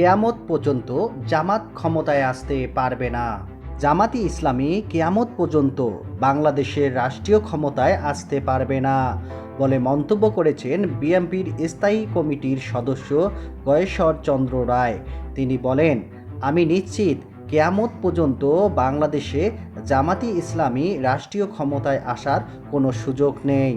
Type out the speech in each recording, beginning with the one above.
কেয়ামত পর্যন্ত জামাত ক্ষমতায় আসতে পারবে না। জামাতি ইসলামী কেয়ামত পর্যন্ত বাংলাদেশের রাষ্ট্রীয় ক্ষমতায় আসতে পারবে না বলে মন্তব্য করেছেন বিএনপির স্থায়ী কমিটির সদস্য গয়েশ্বর চন্দ্র রায়। তিনি বলেন, আমি নিশ্চিত কেয়ামত পর্যন্ত বাংলাদেশে জামাতি ইসলামী রাষ্ট্রীয় ক্ষমতায় আসার কোনো সুযোগ নেই।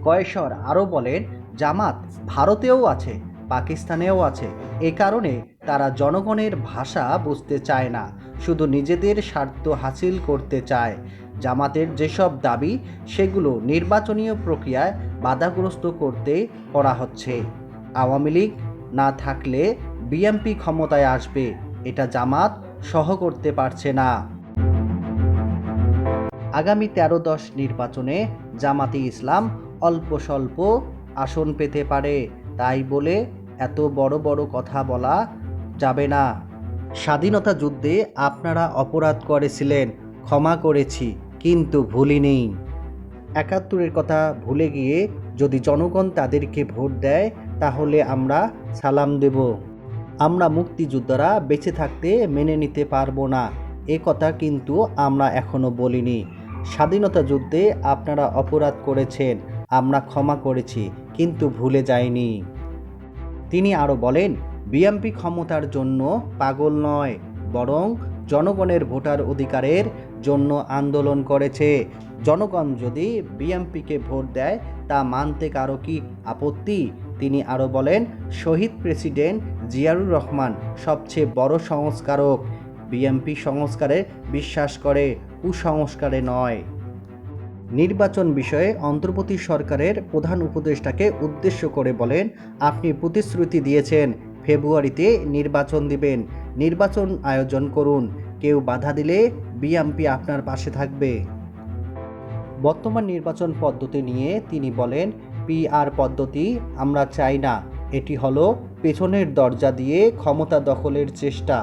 গয়েশ্বর আরও বলেন, জামাত ভারতেও আছে, পাকিস্তানেও আছে। এ কারণে তারা জনগণের ভাষা বুঝতে চায় না, শুধু নিজেদের স্বার্থ হাসিল করতে চায়। জামাতের যেসব দাবি সেগুলো নির্বাচনীয় প্রক্রিয়ায় বাধাগ্রস্ত করতে করা হচ্ছে। আওয়ামী লীগ না থাকলে বিএনপি ক্ষমতায় আসবে, এটা জামাত সহ করতে পারছে না। আগামী 13-10 নির্বাচনে জামাতি ইসলাম অল্প স্বল্প আসন পেতে পারে, তাই বলে এত বড় বড় কথা বলা যাবে না। স্বাধীনতা যুদ্ধে আপনারা অপরাধ করেছিলেন, ক্ষমা করেছি, কিন্তু ভুলিনি। 71-এর কথা ভুলে গিয়ে যদি জনগণ তাদেরকে ভোট দেয় তাহলে আমরা সালাম দেব। আমরা মুক্তিযোদ্ধারা বেঁচে থাকতে মেনে নিতে পারবো না, এ কথা কিন্তু আমরা এখনো বলিনি। স্বাধীনতা যুদ্ধে আপনারা অপরাধ করেছেন, আমরা ক্ষমা করেছি, কিন্তু ভুলে যাইনি। তিনি আরও বলেন, বিএনপি ক্ষমতার জন্য পাগল নয়, বরং জনগণের ভোটার অধিকারের জন্য আন্দোলন করেছে। জনগণ যদি বিএনপিকে ভোট দেয় তা মানতে কারো কি আপত্তি? তিনি আরও বলেন, শহীদ প্রেসিডেন্ট জিয়াউর রহমান সবচেয়ে বড় সংস্কারক। বিএনপি সংস্কারে বিশ্বাস করে, কুসংস্কারে নয়। নির্বাচন বিষয়ে অন্তর্বর্তী সরকারের প্রধান উপদেষ্টাকে উদ্দেশ্য করে বলেন, আপনি প্রতিশ্রুতি দিয়েছেন ফেব্রুয়ারিতে নির্বাচন দিবেন, নির্বাচন আয়োজন করুন, কেউ বাধা দিলে বিএনপি আপনার পাশে থাকবে। বর্তমান নির্বাচন পদ্ধতি নিয়ে তিনি বলেন, পিআর পদ্ধতি আমরা চাই না, এটি হলো পেছনের দরজা দিয়ে ক্ষমতা দখলের চেষ্টা।